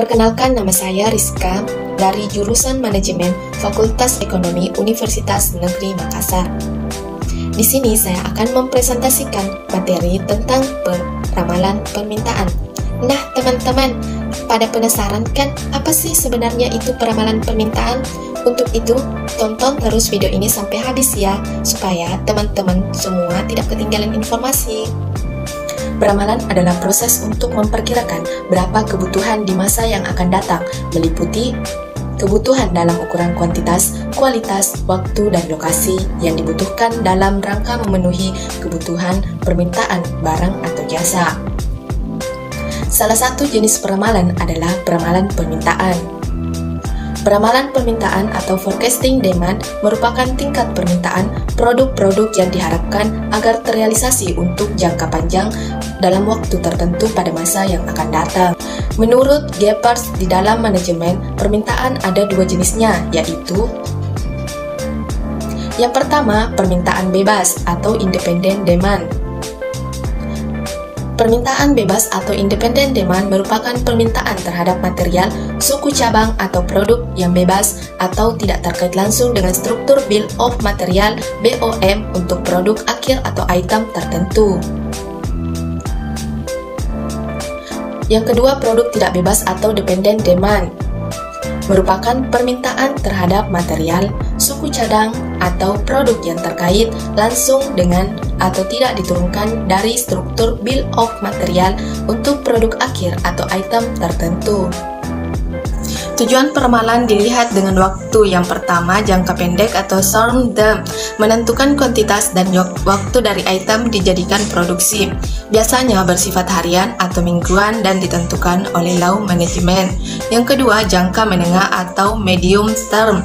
Perkenalkan, nama saya Rizka dari jurusan Manajemen Fakultas Ekonomi Universitas Negeri Makassar. Di sini saya akan mempresentasikan materi tentang ramalan permintaan. Nah, teman-teman, pada penasaran kan apa sih sebenarnya itu peramalan permintaan? Untuk itu, tonton terus video ini sampai habis ya, supaya teman-teman semua tidak ketinggalan informasi. Peramalan adalah proses untuk memperkirakan berapa kebutuhan di masa yang akan datang, meliputi kebutuhan dalam ukuran kuantitas, kualitas, waktu, dan lokasi yang dibutuhkan dalam rangka memenuhi kebutuhan permintaan barang atau jasa. Salah satu jenis peramalan adalah peramalan permintaan. Peramalan permintaan atau forecasting demand merupakan tingkat permintaan produk-produk yang diharapkan agar terrealisasi untuk jangka panjang dalam waktu tertentu pada masa yang akan datang. Menurut Gephardt, di dalam manajemen permintaan ada dua jenisnya, yaitu yang pertama, permintaan bebas atau independent demand. Permintaan bebas atau independent demand merupakan permintaan terhadap material, suku cabang, atau produk yang bebas atau tidak terkait langsung dengan struktur bill of material (BOM) untuk produk akhir atau item tertentu. Yang kedua, produk tidak bebas atau dependent demand merupakan permintaan terhadap material, suku cadang, atau produk yang terkait langsung dengan atau tidak diturunkan dari struktur bill of material untuk produk akhir atau item tertentu. Tujuan peramalan dilihat dengan waktu. Yang pertama, jangka pendek atau short term, menentukan kuantitas dan waktu dari item dijadikan produksi. Biasanya bersifat harian atau mingguan dan ditentukan oleh law manajemen. Yang kedua, jangka menengah atau medium term,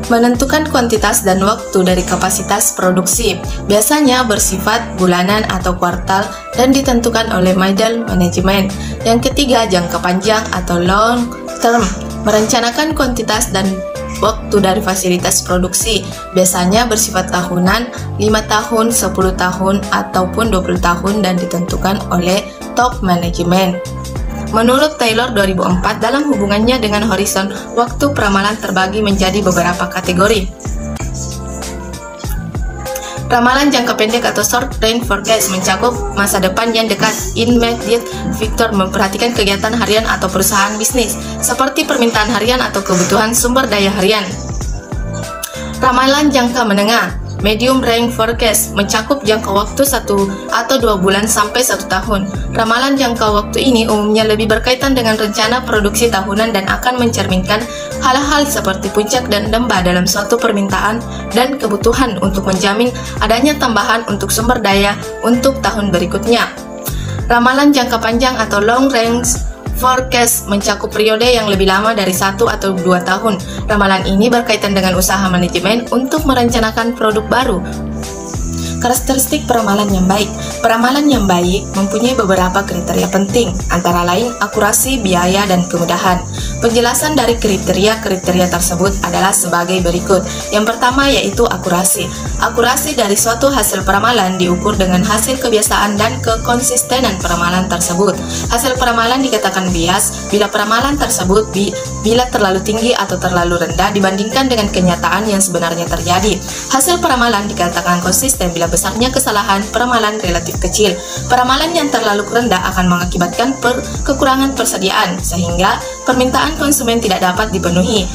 menentukan kuantitas dan waktu dari kapasitas produksi. Biasanya bersifat bulanan atau kuartal dan ditentukan oleh middle management. Yang ketiga, jangka panjang atau long term, merencanakan kuantitas dan waktu dari fasilitas produksi. Biasanya bersifat tahunan, 5 tahun, 10 tahun, ataupun 20 tahun dan ditentukan oleh top management. Menurut Taylor 2004, dalam hubungannya dengan horizon, waktu peramalan terbagi menjadi beberapa kategori. Ramalan jangka pendek atau short range forecast mencakup masa depan yang dekat. Immediate future memperhatikan kegiatan harian atau perusahaan bisnis, seperti permintaan harian atau kebutuhan sumber daya harian. Ramalan jangka menengah medium range forecast mencakup jangka waktu 1 atau 2 bulan sampai 1 tahun. Ramalan jangka waktu ini umumnya lebih berkaitan dengan rencana produksi tahunan dan akan mencerminkan hal-hal seperti puncak dan lembah dalam suatu permintaan dan kebutuhan untuk menjamin adanya tambahan untuk sumber daya untuk tahun berikutnya. Ramalan jangka panjang atau long range forecast mencakup periode yang lebih lama dari 1 atau 2 tahun. Ramalan ini berkaitan dengan usaha manajemen untuk merencanakan produk baru. Karakteristik peramalan yang baik. Peramalan yang baik mempunyai beberapa kriteria penting, antara lain akurasi, biaya, dan kemudahan. Penjelasan dari kriteria-kriteria tersebut adalah sebagai berikut. Yang pertama yaitu akurasi. Akurasi dari suatu hasil peramalan diukur dengan hasil kebiasaan dan kekonsistenan peramalan tersebut. Hasil peramalan dikatakan bias bila peramalan tersebut bila terlalu tinggi atau terlalu rendah dibandingkan dengan kenyataan yang sebenarnya terjadi. Hasil peramalan dikatakan konsisten bila besarnya kesalahan peramalan relatif kecil. Peramalan yang terlalu rendah akan mengakibatkan kekurangan persediaan, sehingga permintaan konsumen tidak dapat dipenuhi.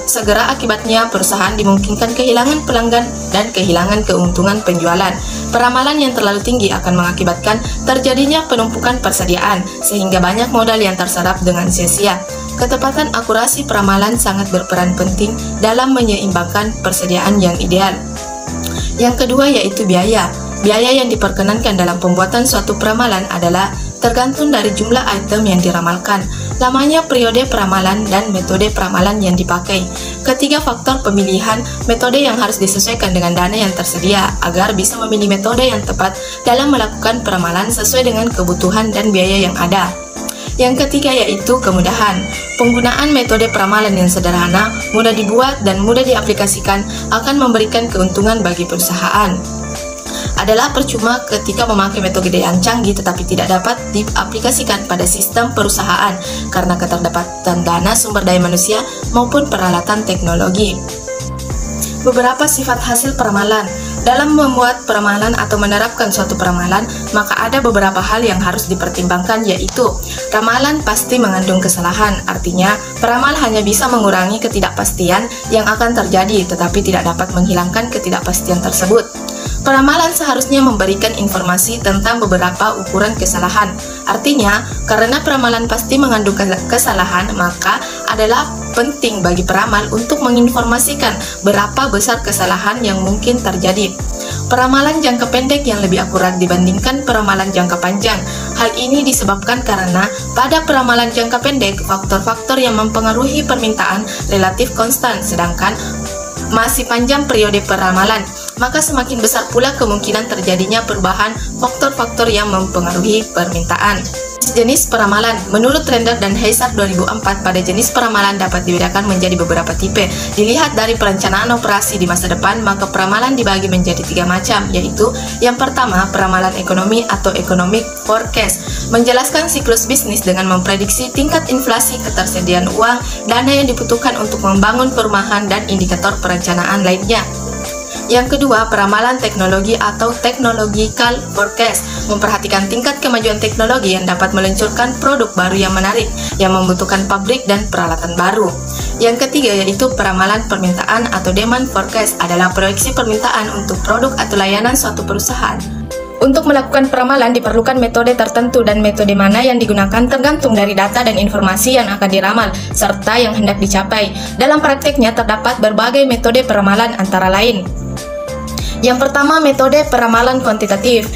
Segera akibatnya perusahaan dimungkinkan kehilangan pelanggan dan kehilangan keuntungan penjualan. Peramalan yang terlalu tinggi akan mengakibatkan terjadinya penumpukan persediaan, sehingga banyak modal yang terserap dengan sia-sia. Ketepatan akurasi peramalan sangat berperan penting dalam menyeimbangkan persediaan yang ideal. Yang kedua yaitu biaya. Biaya yang diperkenankan dalam pembuatan suatu peramalan adalah tergantung dari jumlah item yang diramalkan, lamanya periode peramalan, dan metode peramalan yang dipakai. Ketiga faktor pemilihan metode yang harus disesuaikan dengan dana yang tersedia agar bisa memilih metode yang tepat dalam melakukan peramalan sesuai dengan kebutuhan dan biaya yang ada. Yang ketiga yaitu kemudahan. Penggunaan metode peramalan yang sederhana, mudah dibuat, dan mudah diaplikasikan akan memberikan keuntungan bagi perusahaan. adalah percuma ketika memakai metode yang canggih tetapi tidak dapat diaplikasikan pada sistem perusahaan karena keterbatasan dana sumber daya manusia maupun peralatan teknologi. Beberapa sifat hasil peramalan. Dalam membuat peramalan atau menerapkan suatu peramalan, maka ada beberapa hal yang harus dipertimbangkan, yaitu ramalan pasti mengandung kesalahan. Artinya, peramal hanya bisa mengurangi ketidakpastian yang akan terjadi, tetapi tidak dapat menghilangkan ketidakpastian tersebut. Peramalan seharusnya memberikan informasi tentang beberapa ukuran kesalahan. Artinya, karena peramalan pasti mengandung kesalahan, maka adalah penting bagi peramal untuk menginformasikan berapa besar kesalahan yang mungkin terjadi. Peramalan jangka pendek yang lebih akurat dibandingkan peramalan jangka panjang. Hal ini disebabkan karena pada peramalan jangka pendek, faktor-faktor yang mempengaruhi permintaan relatif konstan, sedangkan masih panjang periode peramalan, maka semakin besar pula kemungkinan terjadinya perubahan faktor-faktor yang mempengaruhi permintaan. Jenis peramalan. Menurut Render dan Hazard 2004, pada jenis peramalan dapat dibedakan menjadi beberapa tipe. Dilihat dari perencanaan operasi di masa depan, maka peramalan dibagi menjadi 3 macam, yaitu yang pertama, peramalan ekonomi atau economic forecast, menjelaskan siklus bisnis dengan memprediksi tingkat inflasi, ketersediaan uang, dana yang dibutuhkan untuk membangun perumahan, dan indikator perencanaan lainnya. Yang kedua, peramalan teknologi atau technological forecast, memperhatikan tingkat kemajuan teknologi yang dapat meluncurkan produk baru yang menarik, yang membutuhkan pabrik dan peralatan baru. Yang ketiga yaitu peramalan permintaan atau demand forecast, adalah proyeksi permintaan untuk produk atau layanan suatu perusahaan. Untuk melakukan peramalan diperlukan metode tertentu dan metode mana yang digunakan tergantung dari data dan informasi yang akan diramal, serta yang hendak dicapai. Dalam prakteknya terdapat berbagai metode peramalan antara lain. Yang pertama, metode peramalan kuantitatif,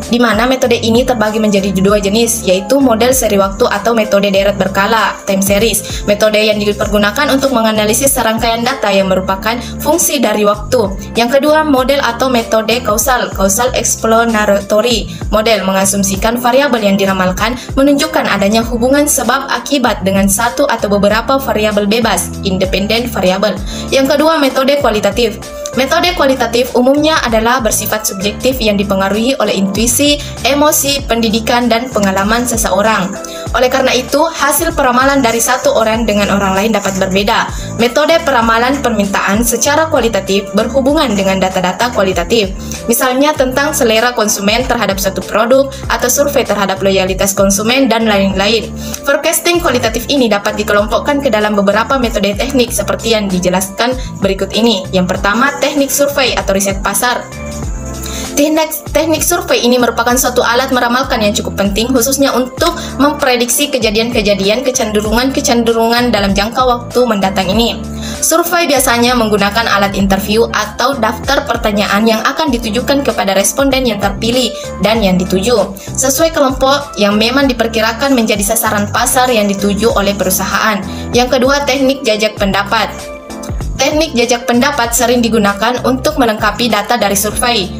di mana metode ini terbagi menjadi 2 jenis, yaitu model seri waktu atau metode deret berkala, time series. Metode yang dipergunakan untuk menganalisis serangkaian data yang merupakan fungsi dari waktu. Yang kedua, model atau metode causal explanatory. Model mengasumsikan variabel yang diramalkan menunjukkan adanya hubungan sebab akibat dengan satu atau beberapa variabel bebas, independent variable. Yang kedua, metode kualitatif. Metode kualitatif umumnya adalah bersifat subjektif yang dipengaruhi oleh intuisi, emosi, pendidikan, dan pengalaman seseorang. Oleh karena itu, hasil peramalan dari satu orang dengan orang lain dapat berbeda. Metode peramalan permintaan secara kualitatif berhubungan dengan data-data kualitatif, misalnya tentang selera konsumen terhadap suatu produk atau survei terhadap loyalitas konsumen, dan lain-lain. Forecasting kualitatif ini dapat dikelompokkan ke dalam beberapa metode teknik seperti yang dijelaskan berikut ini. Yang pertama, teknik survei atau riset pasar. Teknik survei ini merupakan suatu alat meramalkan yang cukup penting, khususnya untuk memprediksi kejadian-kejadian, kecenderungan dalam jangka waktu mendatang ini. Survei biasanya menggunakan alat interview atau daftar pertanyaan yang akan ditujukan kepada responden yang terpilih dan yang dituju, sesuai kelompok yang memang diperkirakan menjadi sasaran pasar yang dituju oleh perusahaan. Yang kedua, teknik jajak pendapat. Teknik jajak pendapat sering digunakan untuk melengkapi data dari survei.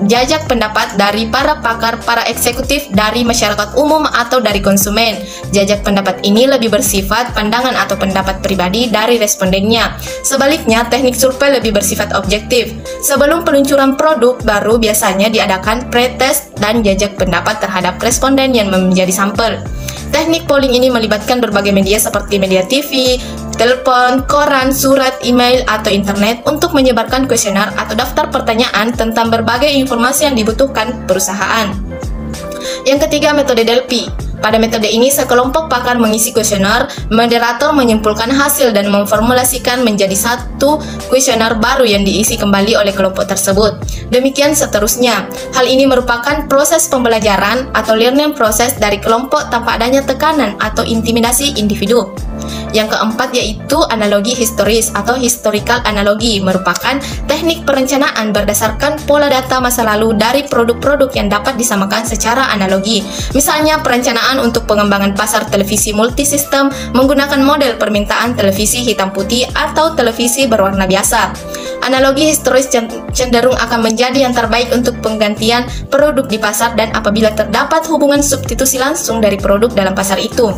Jajak pendapat dari para pakar, para eksekutif, dari masyarakat umum, atau dari konsumen. Jajak pendapat ini lebih bersifat pandangan atau pendapat pribadi dari respondennya. Sebaliknya, teknik survei lebih bersifat objektif. Sebelum peluncuran produk baru, biasanya diadakan pretest dan jajak pendapat terhadap responden yang menjadi sampel. Teknik polling ini melibatkan berbagai media seperti media TV, telepon, koran, surat, email, atau internet untuk menyebarkan kuesioner atau daftar pertanyaan tentang berbagai informasi yang dibutuhkan perusahaan. Yang ketiga, metode Delphi. Pada metode ini, sekelompok pakar mengisi kuesioner, moderator menyimpulkan hasil dan memformulasikan menjadi satu kuesioner baru yang diisi kembali oleh kelompok tersebut. Demikian seterusnya. Hal ini merupakan proses pembelajaran atau learning process dari kelompok tanpa adanya tekanan atau intimidasi individu. Yang keempat yaitu analogi historis atau historical analogi, merupakan teknik perencanaan berdasarkan pola data masa lalu dari produk-produk yang dapat disamakan secara analogi. Misalnya perencanaan untuk pengembangan pasar televisi multisistem menggunakan model permintaan televisi hitam putih atau televisi berwarna biasa. Analogi historis cenderung akan menjadi yang terbaik untuk penggantian produk di pasar dan apabila terdapat hubungan substitusi langsung dari produk dalam pasar itu.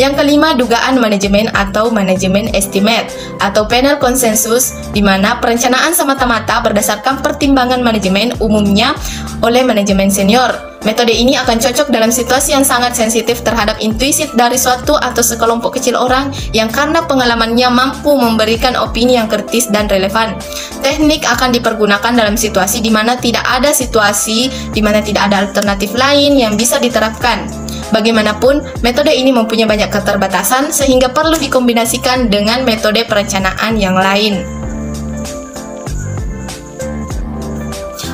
Yang kelima, dugaan manajemen atau manajemen estimate atau panel konsensus, di mana perencanaan semata-mata berdasarkan pertimbangan manajemen umumnya oleh manajemen senior. Metode ini akan cocok dalam situasi yang sangat sensitif terhadap intuisi dari suatu atau sekelompok kecil orang yang karena pengalamannya mampu memberikan opini yang kritis dan relevan. Teknik akan dipergunakan dalam situasi di mana tidak ada alternatif lain yang bisa diterapkan. Bagaimanapun, metode ini mempunyai banyak keterbatasan sehingga perlu dikombinasikan dengan metode perencanaan yang lain.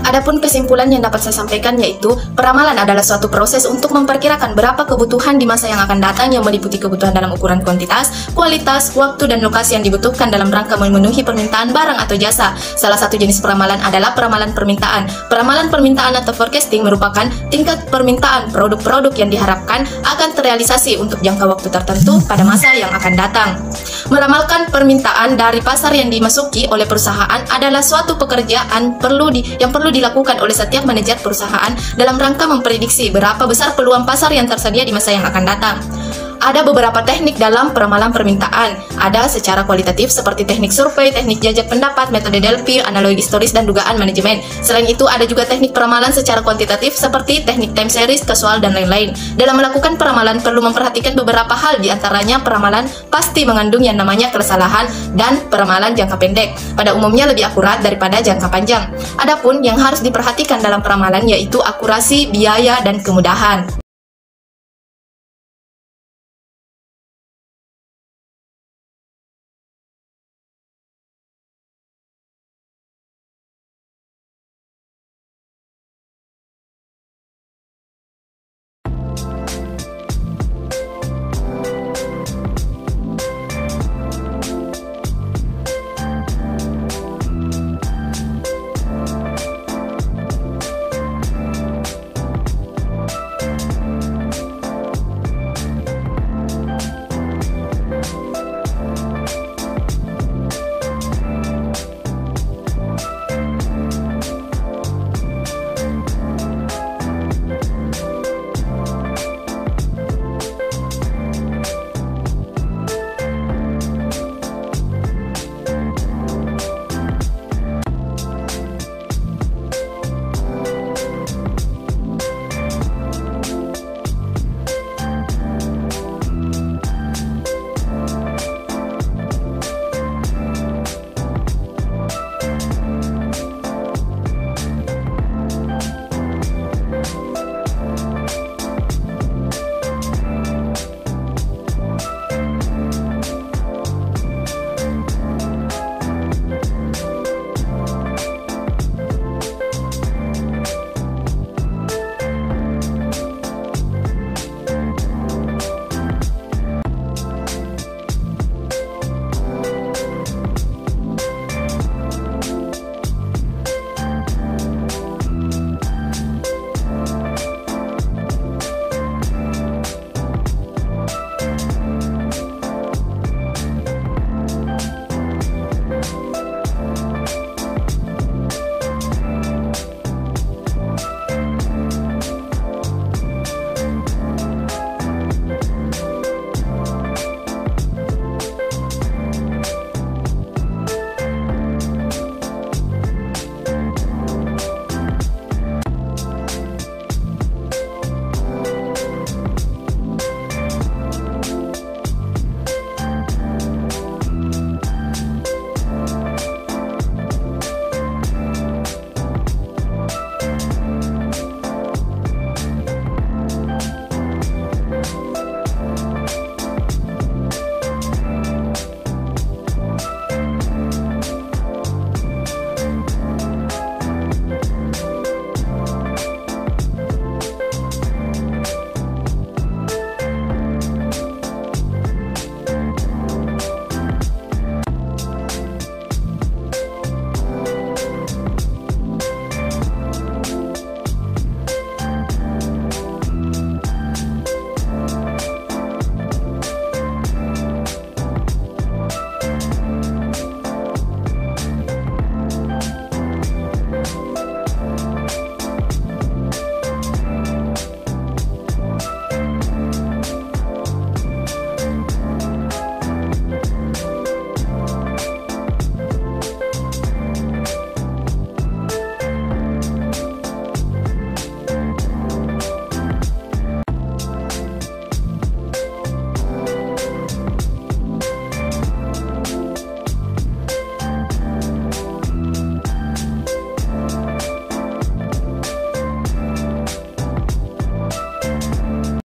Adapun kesimpulan yang dapat saya sampaikan yaitu, peramalan adalah suatu proses untuk memperkirakan berapa kebutuhan di masa yang akan datang yang meliputi kebutuhan dalam ukuran kuantitas, kualitas, waktu, dan lokasi yang dibutuhkan dalam rangka memenuhi permintaan barang atau jasa. Salah satu jenis peramalan adalah peramalan permintaan. Peramalan permintaan atau forecasting merupakan tingkat permintaan produk-produk yang diharapkan akan terrealisasi untuk jangka waktu tertentu pada masa yang akan datang. Meramalkan permintaan dari pasar yang dimasuki oleh perusahaan adalah suatu pekerjaan yang perlu dilakukan oleh setiap manajer perusahaan dalam rangka memprediksi berapa besar peluang pasar yang tersedia di masa yang akan datang. Ada beberapa teknik dalam peramalan permintaan. Ada secara kualitatif seperti teknik survei, teknik jajak pendapat, metode Delphi, analogi historis, dan dugaan manajemen. Selain itu, ada juga teknik peramalan secara kuantitatif seperti teknik time series, casual, dan lain-lain. Dalam melakukan peramalan perlu memperhatikan beberapa hal, diantaranya peramalan pasti mengandung yang namanya kesalahan dan peramalan jangka pendek. Pada umumnya lebih akurat daripada jangka panjang. Adapun yang harus diperhatikan dalam peramalan yaitu akurasi, biaya, dan kemudahan.